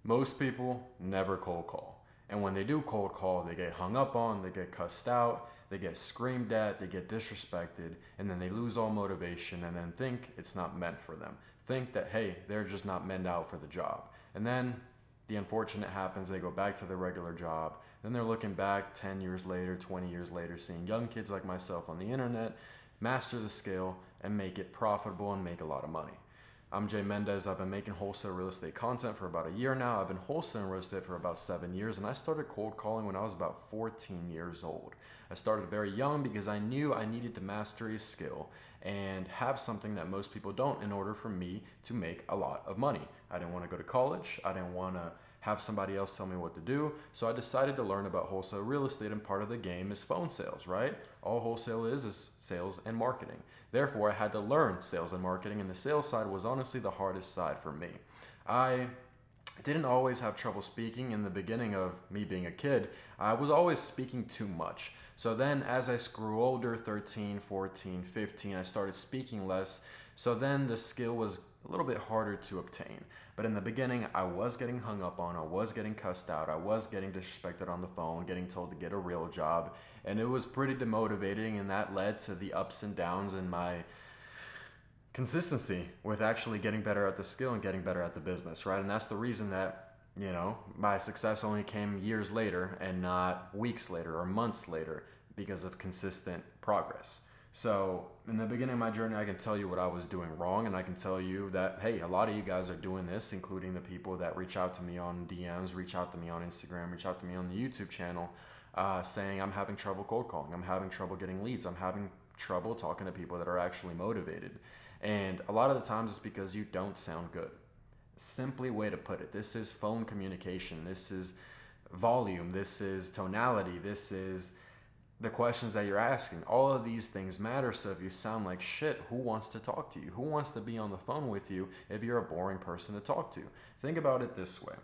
Most people never cold call. And when they do cold call, they get hung up on, they get cussed out, they get screamed at, they get disrespected, and then they lose all motivation and then think it's not meant for them. Think that, hey, they're just not meant out for the job. And then the unfortunate happens, they go back to their regular job. Then they're looking back 10 years later, 20 years later, seeing young kids like myself on the internet master the skill and make it profitable and make a lot of money. I'm Jay Mendez. I've been making wholesale real estate content for about a year now. I've been wholesaling real estate for about 7 years, and I started cold calling when I was about 14 years old. I started very young because I knew I needed to master a skill and have something that most people don't in order for me to make a lot of money. I didn't want to go to college. I didn't want to have somebody else tell me what to do. So I decided to learn about wholesale real estate, and part of the game is phone sales, right? All wholesale is sales and marketing. Therefore, I had to learn sales and marketing, and the sales side was honestly the hardest side for me. I didn't always have trouble speaking in the beginning of me being a kid. I was always speaking too much. So then as I grew older, 13, 14, 15, I started speaking less. So then the skill was a little bit harder to obtain. But in the beginning, I was getting hung up on, I was getting cussed out, I was getting disrespected on the phone, getting told to get a real job, and it was pretty demotivating, and that led to the ups and downs in my consistency with actually getting better at the skill and getting better at the business, right? And that's the reason that, my success only came years later and not weeks later or months later because of consistent progress. So in the beginning of my journey, I can tell you what I was doing wrong, and I can tell you that, hey, a lot of you guys are doing this, including the people that reach out to me on DMs, reach out to me on Instagram, reach out to me on the YouTube channel, saying I'm having trouble cold calling, I'm having trouble getting leads, I'm having trouble talking to people that are actually motivated. And a lot of the times it's because you don't sound good. Simply way to put it. This is phone communication. This is volume. This is tonality. This is the questions that you're asking. All of these things matter. So if you sound like shit, who wants to talk to you? Who wants to be on the phone with you if you're a boring person to talk to? Think about it this way.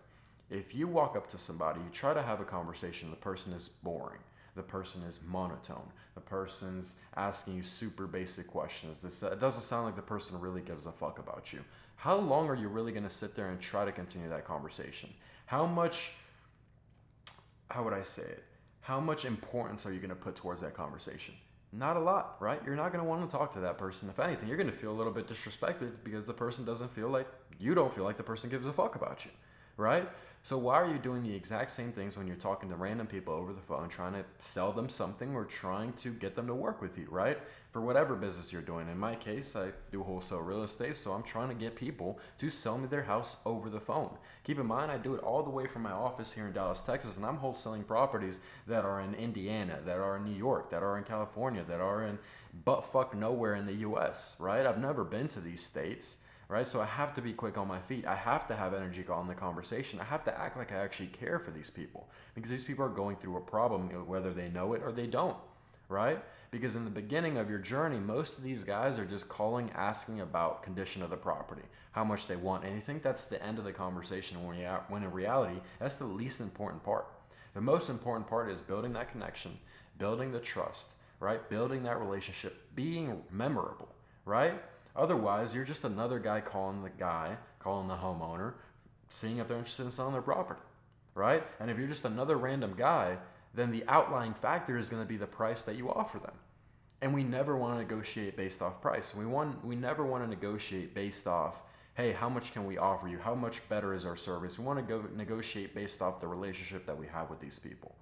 If you walk up to somebody, you try to have a conversation, the person is boring. The person is monotone. The person's asking you super basic questions. It doesn't sound like the person really gives a fuck about you. How long are you really going to sit there and try to continue that conversation? How much, how would I say it? How much importance are you going to put towards that conversation? Not a lot, right? You're not going to want to talk to that person. If anything, you're going to feel a little bit disrespected because the person doesn't feel like, you don't feel like the person gives a fuck about you, right? So why are you doing the exact same things when you're talking to random people over the phone, trying to sell them something or trying to get them to work with you, right? For whatever business you're doing. In my case, I do wholesale real estate, so I'm trying to get people to sell me their house over the phone. Keep in mind, I do it all the way from my office here in Dallas, Texas, and I'm wholesaling properties that are in Indiana, that are in New York, that are in California, that are in buttfuck nowhere in the US, right? I've never been to these states, right? So I have to be quick on my feet. I have to have energy on the conversation. I have to act like I actually care for these people because these people are going through a problem, whether they know it or they don't, right? Because in the beginning of your journey, most of these guys are just calling, asking about condition of the property, how much they want, and you think that's the end of the conversation when in reality, that's the least important part. The most important part is building that connection, building the trust, right? Building that relationship, being memorable, right? Otherwise, you're just another guy, calling the homeowner, seeing if they're interested in selling their property, right? And if you're just another random guy, then the outlying factor is going to be the price that you offer them. And we never want to negotiate based off price. We never want to negotiate based off, hey, how much can we offer you? How much better is our service? We want to go negotiate based off the relationship that we have with these people,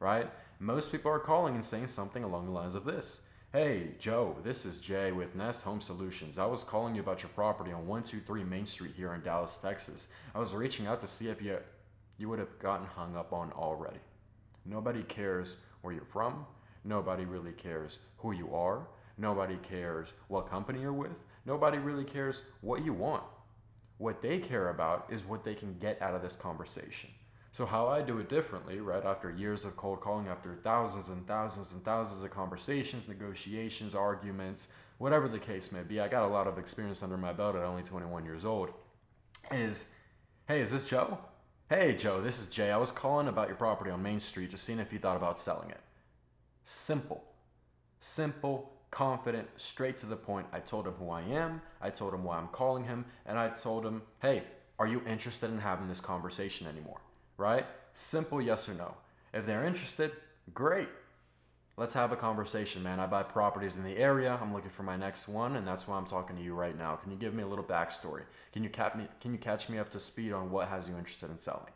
right? Most people are calling and saying something along the lines of this. Hey, Joe, this is Jay with Nest Home Solutions. I was calling you about your property on 123 Main Street here in Dallas, Texas. I was reaching out to see if you would have gotten hung up on already. Nobody cares where you're from. Nobody really cares who you are. Nobody cares what company you're with. Nobody really cares what you want. What they care about is what they can get out of this conversation. So how I do it differently, right, after years of cold calling, after thousands and thousands and thousands of conversations, negotiations, arguments, whatever the case may be, I got a lot of experience under my belt at only 21 years old, is, hey, is this Joe? Hey, Joe, this is Jay. I was calling about your property on Main Street, just seeing if you thought about selling it. Simple. Simple, confident, straight to the point. I told him who I am. I told him why I'm calling him. And I told him, hey, are you interested in having this conversation anymore? Right? Simple yes or no. If they're interested, great. Let's have a conversation, man. I buy properties in the area. I'm looking for my next one, and that's why I'm talking to you right now. Can you give me a little backstory? Can you catch me up to speed on what has you interested in selling?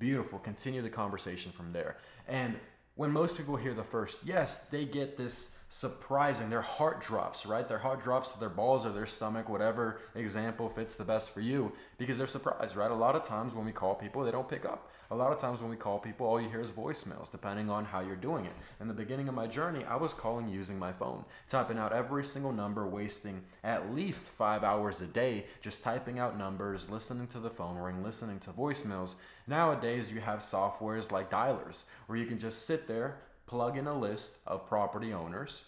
Beautiful. Continue the conversation from there. And when most people hear the first yes, they get this surprising, their heart drops, right? Their heart drops to their balls or their stomach, whatever example fits the best for you, because they're surprised, right? A lot of times when we call people, they don't pick up. A lot of times when we call people, all you hear is voicemails, depending on how you're doing it. In the beginning of my journey, I was calling using my phone, typing out every single number, wasting at least 5 hours a day just typing out numbers, listening to the phone ring, listening to voicemails. Nowadays, you have softwares like dialers, where you can just sit there, plug in a list of property owners,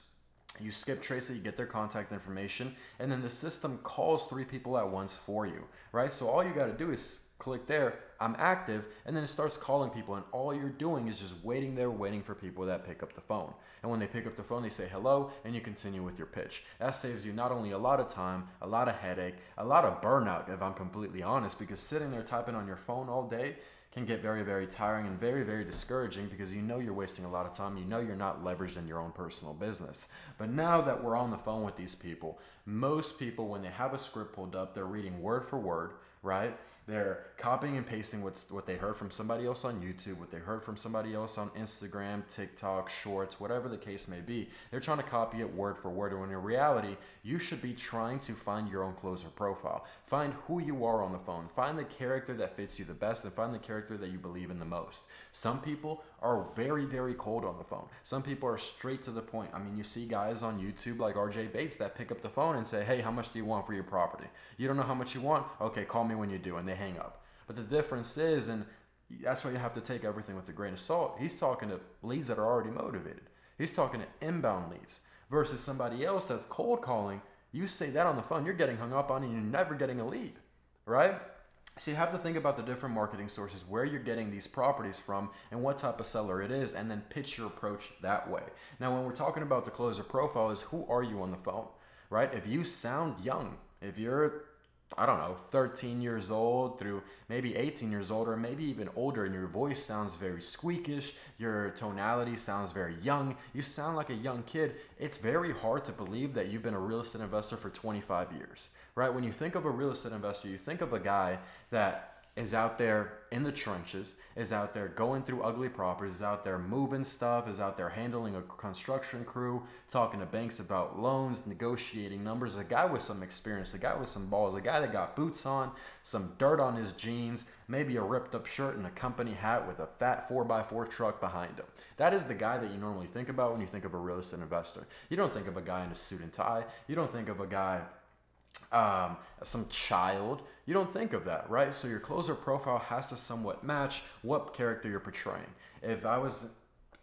you skip trace it, you get their contact information, and then the system calls 3 people at once for you, right? So all you got to do is click there, I'm active, and then it starts calling people, and all you're doing is just waiting there, waiting for people that pick up the phone. And when they pick up the phone, they say hello, and you continue with your pitch. That saves you not only a lot of time, a lot of headache, a lot of burnout, if I'm completely honest, because sitting there typing on your phone all day can get very, very tiring and very, very discouraging, because you know you're wasting a lot of time. You know you're not leveraged in your own personal business. But now that we're on the phone with these people, most people, when they have a script pulled up, they're reading word for word, right? They're copying and pasting what they heard from somebody else on YouTube, what they heard from somebody else on Instagram, TikTok, Shorts, whatever the case may be. They're trying to copy it word for word, when in reality, you should be trying to find your own closer profile. Find who you are on the phone. Find the character that fits you the best, and find the character that you believe in the most. Some people are very, very cold on the phone. Some people are straight to the point. I mean, you see guys on YouTube like RJ Bates that pick up the phone and say, hey, how much do you want for your property? You don't know how much you want? Okay, call me when you do, and they hang up. But the difference is, and that's why you have to take everything with a grain of salt, he's talking to leads that are already motivated. He's talking to inbound leads versus somebody else that's cold calling. You say that on the phone, you're getting hung up on and you're never getting a lead, right? So you have to think about the different marketing sources, where you're getting these properties from and what type of seller it is, and then pitch your approach that way. Now, when we're talking about the closer profile, is who are you on the phone, right? If you sound young, if you're 13 years old through maybe 18 years old, or maybe even older, and your voice sounds very squeakish, your tonality sounds very young, you sound like a young kid, it's very hard to believe that you've been a real estate investor for 25 years, right? When you think of a real estate investor, you think of a guy that is out there in the trenches, is out there going through ugly properties, is out there moving stuff, is out there handling a construction crew, talking to banks about loans, negotiating numbers, a guy with some experience, a guy with some balls, a guy that got boots on, some dirt on his jeans, maybe a ripped up shirt and a company hat with a fat 4x4 truck behind him. That is the guy that you normally think about when you think of a real estate investor. You don't think of a guy in a suit and tie. You don't think of a guy some child. You don't think of that, right? So your closer profile has to somewhat match what character you're portraying. If I was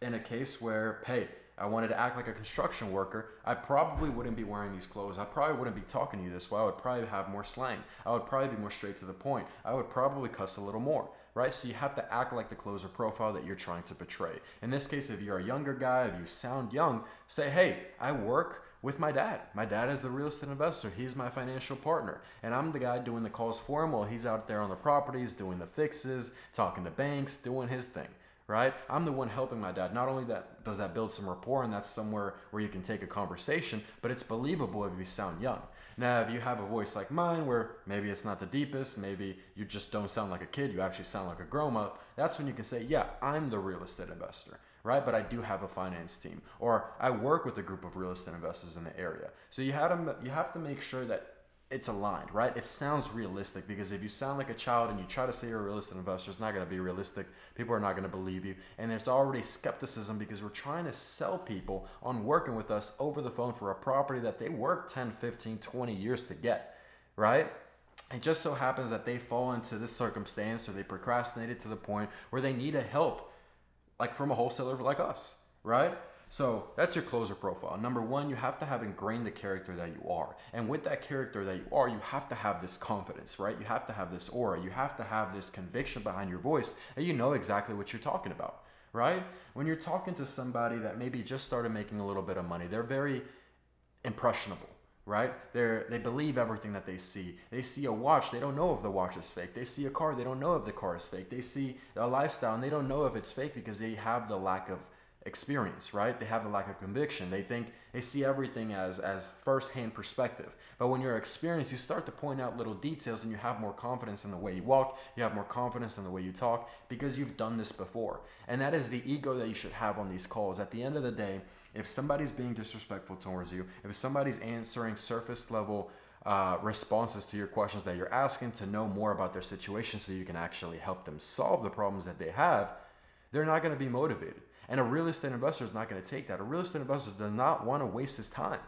in a case where, hey, I wanted to act like a construction worker, I probably wouldn't be wearing these clothes. I probably wouldn't be talking to you this way. I would probably have more slang. I would probably be more straight to the point. I would probably cuss a little more, right? So you have to act like the closer profile that you're trying to portray. In this case, if you're a younger guy, if you sound young, say, hey, I work with my dad. My dad is the real estate investor. He's my financial partner. And I'm the guy doing the calls for him while he's out there on the properties, doing the fixes, talking to banks, doing his thing, right? I'm the one helping my dad. Not only that does that build some rapport, and that's somewhere where you can take a conversation, but it's believable if you sound young. Now, if you have a voice like mine, where maybe it's not the deepest, maybe you just don't sound like a kid, you actually sound like a grown-up, that's when you can say, yeah, I'm the real estate investor, right? But I do have a finance team, or I work with a group of real estate investors in the area. So you have to make sure that it's aligned, right? It sounds realistic, because if you sound like a child and you try to say you're a real estate investor, it's not going to be realistic. People are not going to believe you. And there's already skepticism, because we're trying to sell people on working with us over the phone for a property that they worked 10, 15, 20 years to get, right? It just so happens that they fall into this circumstance, or they procrastinated to the point where they need a help, like from a wholesaler like us, right? So that's your closer profile. Number one, you have to have ingrained the character that you are. And with that character that you are, you have to have this confidence, right? You have to have this aura. You have to have this conviction behind your voice that you know exactly what you're talking about, right? When you're talking to somebody that maybe just started making a little bit of money, they're very impressionable, right? They believe everything that they see. They see a watch, they don't know if the watch is fake. They see a car, they don't know if the car is fake. They see a lifestyle and they don't know if it's fake because they have the lack of experience, right? They have the lack of conviction. They see everything as first-hand perspective. But when you're experienced, you start to point out little details and you have more confidence in the way you walk, you have more confidence in the way you talk because you've done this before. And that is the ego that you should have on these calls. At the end of the day, if somebody's being disrespectful towards you, if somebody's answering surface level responses to your questions that you're asking to know more about their situation so you can actually help them solve the problems that they have, they're not going to be motivated. And a real estate investor is not going to take that. A real estate investor does not want to waste his time,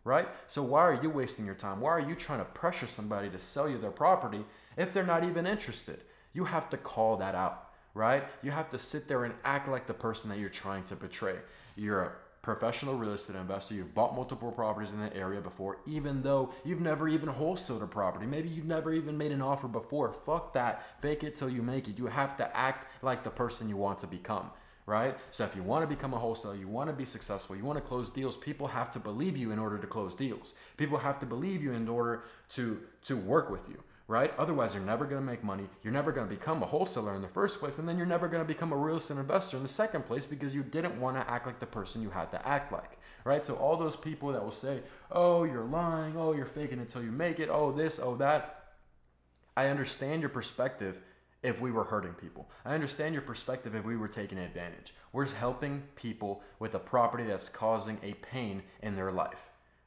right? So why are you wasting your time? Why are you trying to pressure somebody to sell you their property if they're not even interested? You have to call that out, right? You have to sit there and act like the person that you're trying to betray. You're a professional real estate investor. You've bought multiple properties in the area before, even though you've never even wholesaled a property. Maybe you've never even made an offer before. Fuck that. Fake it till you make it. You have to act like the person you want to become. Right? So if you want to become a wholesaler, you want to be successful, you want to close deals, people have to believe you in order to close deals. People have to believe you in order to work with you, right? Otherwise, you're never going to make money. You're never going to become a wholesaler in the first place, and then you're never going to become a real estate investor in the second place because you didn't want to act like the person you had to act like, right? So all those people that will say, oh, you're lying, oh, you're faking it till you make it, oh, this, oh, that. I understand your perspective if we were hurting people. I understand your perspective if we were taking advantage. We're helping people with a property that's causing a pain in their life,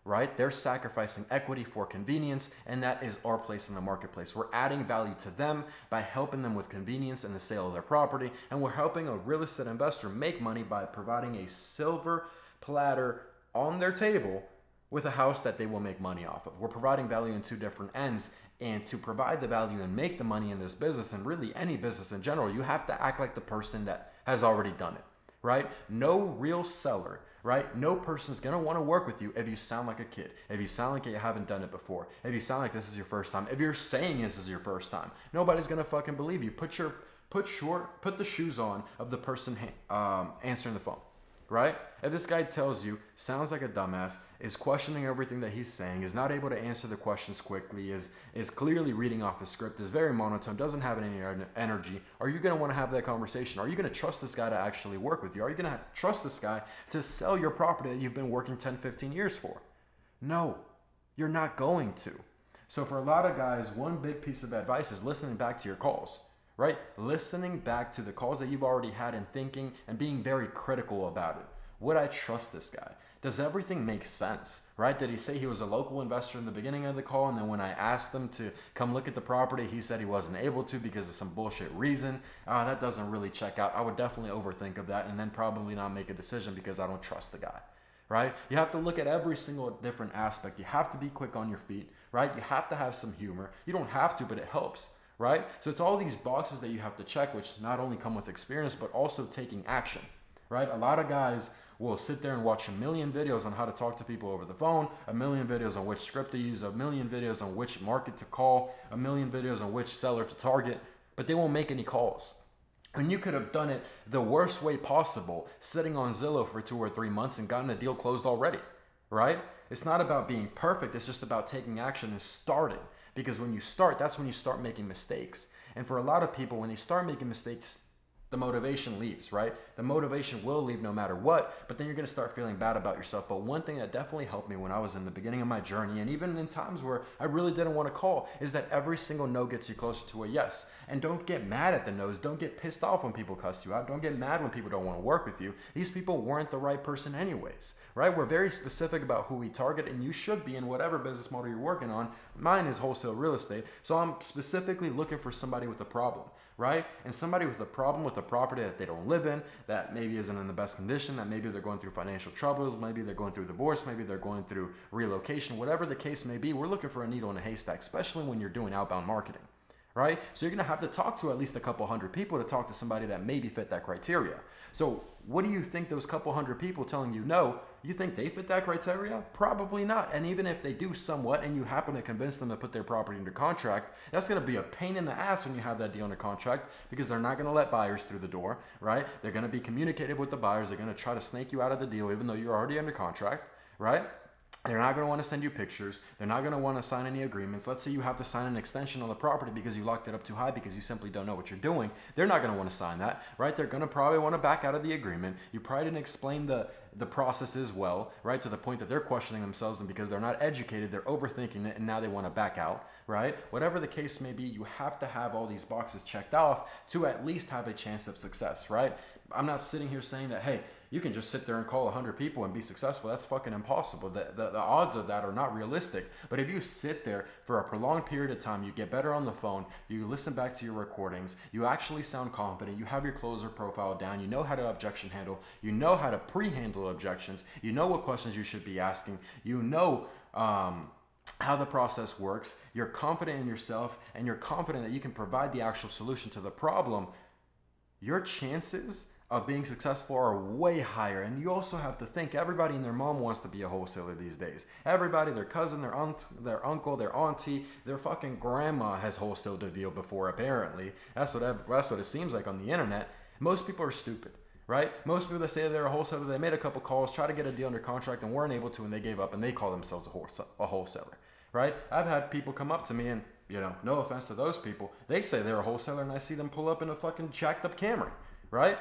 right? They're sacrificing equity for convenience, and that is our place in the marketplace. We're adding value to them by helping them with convenience in the sale of their property, and we're helping a real estate investor make money by providing a silver platter on their table with a house that they will make money off of. We're providing value in two different ends, and to provide the value and make the money in this business, and really any business in general, you have to act like the person that has already done it, right? No real seller, right? No person's gonna wanna work with you if you sound like a kid, if you sound like you haven't done it before, if you sound like this is your first time, if you're saying this is your first time. Nobody's gonna fucking believe you. Put the shoes on of the person answering the phone. Right? If this guy tells you, sounds like a dumbass, is questioning everything that he's saying, is not able to answer the questions quickly, is clearly reading off a script, is very monotone, doesn't have any energy, are you going to want to have that conversation? Are you going to trust this guy to actually work with you? Are you going to trust this guy to sell your property that you've been working 10, 15 years for? No, you're not going to. So for a lot of guys, one big piece of advice is listening back to your calls. Right? Listening back to the calls that you've already had and thinking and being very critical about it. Would I trust this guy? Does everything make sense? Right? Did he say he was a local investor in the beginning of the call, and then when I asked him to come look at the property, he said he wasn't able to because of some bullshit reason? That doesn't really check out. I would definitely overthink of that and then probably not make a decision because I don't trust the guy. Right? You have to look at every single different aspect. You have to be quick on your feet. Right? You have to have some humor. You don't have to, but it helps. Right? So it's all these boxes that you have to check, which not only come with experience, but also taking action, right? A lot of guys will sit there and watch a million videos on how to talk to people over the phone, a million videos on which script to use, a million videos on which market to call, a million videos on which seller to target, but they won't make any calls. And you could have done it the worst way possible, sitting on Zillow for 2 or 3 months and gotten a deal closed already, right? It's not about being perfect. It's just about taking action and starting. Because when you start, that's when you start making mistakes. And for a lot of people, when they start making mistakes, the motivation leaves, right? The motivation will leave no matter what, but then you're going to start feeling bad about yourself. But one thing that definitely helped me when I was in the beginning of my journey, and even in times where I really didn't want to call, is that every single no gets you closer to a yes. And don't get mad at the no's. Don't get pissed off when people cuss you out. Don't get mad when people don't want to work with you. These people weren't the right person anyways, right? We're very specific about who we target, and you should be in whatever business model you're working on. Mine is wholesale real estate, so I'm specifically looking for somebody with a problem, right? And somebody with a problem with a property that they don't live in, that maybe isn't in the best condition, that maybe they're going through financial troubles, maybe they're going through divorce, maybe they're going through relocation, whatever the case may be. We're looking for a needle in a haystack, especially when you're doing outbound marketing, right? So you're going to have to talk to at least a couple hundred people to talk to somebody that maybe fit that criteria. So what do you think those couple hundred people telling you no, you think they fit that criteria? Probably not. And even if they do somewhat and you happen to convince them to put their property under contract, that's going to be a pain in the ass when you have that deal under contract, because they're not going to let buyers through the door, right? They're going to be communicative with the buyers. They're going to try to snake you out of the deal even though you're already under contract, right? They're not going to want to send you pictures. They're not going to want to sign any agreements. Let's say you have to sign an extension on the property because you locked it up too high because you simply don't know what you're doing. They're not going to want to sign that, right? They're going to probably want to back out of the agreement. You probably didn't explain the process as well, right? To the point that they're questioning themselves, and because they're not educated, they're overthinking it and now they want to back out, right? Whatever the case may be, you have to have all these boxes checked off to at least have a chance of success, right? I'm not sitting here saying that, hey, you can just sit there and call 100 people and be successful. That's fucking impossible. The odds of that are not realistic. But if you sit there for a prolonged period of time, you get better on the phone, you listen back to your recordings, you actually sound confident, you have your closer profile down, you know how to objection handle, you know how to pre-handle objections, you know what questions you should be asking, you know how the process works, you're confident in yourself, and you're confident that you can provide the actual solution to the problem, your chances of being successful are way higher. And you also have to think, everybody and their mom wants to be a wholesaler these days. Everybody, their cousin, their aunt, their uncle, their auntie, their fucking grandma has wholesaled a deal before, apparently. That's what it seems like on the internet. Most people are stupid, right? Most people that say they're a wholesaler, they made a couple calls, try to get a deal under contract and weren't able to, and they gave up and they call themselves a wholesaler, right? I've had people come up to me and, no offense to those people, they say they're a wholesaler and I see them pull up in a fucking jacked up Camry, right?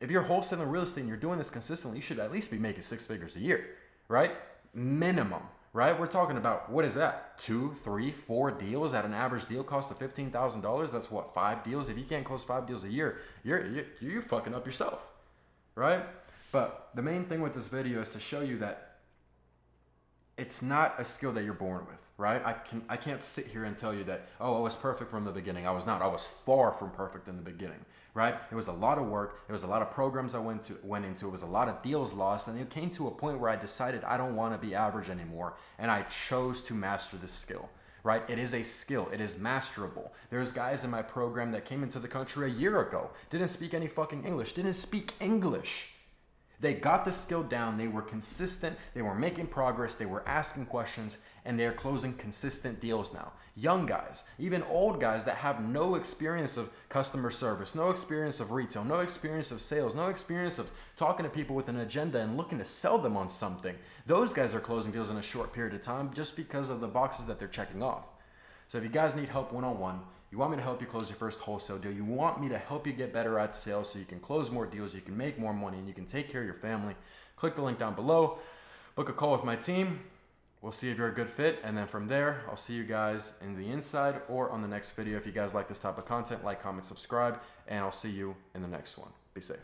If you're wholesaling real estate and you're doing this consistently, you should at least be making 6 figures a year, right? Minimum, right? We're talking about, what is that? 2, 3, 4 deals at an average deal cost of $15,000. That's what, 5 deals? If you can't close 5 deals a year, you're fucking up yourself, right? But the main thing with this video is to show you that it's not a skill that you're born with, right? I can't sit here and tell you that, oh, I was perfect from the beginning. I was not. I was far from perfect in the beginning, right? It was a lot of work. It was a lot of programs I went into. It was a lot of deals lost. And it came to a point where I decided I don't want to be average anymore. And I chose to master this skill, right? It is a skill. It is masterable. There's guys in my program that came into the country a year ago, didn't speak any fucking English, didn't speak English. They got the skill down, they were consistent, they were making progress, they were asking questions, and they're closing consistent deals now. Young guys, even old guys that have no experience of customer service, no experience of retail, no experience of sales, no experience of talking to people with an agenda and looking to sell them on something. Those guys are closing deals in a short period of time just because of the boxes that they're checking off. So if you guys need help one-on-one, you want me to help you close your first wholesale deal, you want me to help you get better at sales so you can close more deals, you can make more money, and you can take care of your family, click the link down below, book a call with my team. We'll see if you're a good fit, and then from there, I'll see you guys in the inside or on the next video. If you guys like this type of content, like, comment, subscribe, and I'll see you in the next one. Be safe.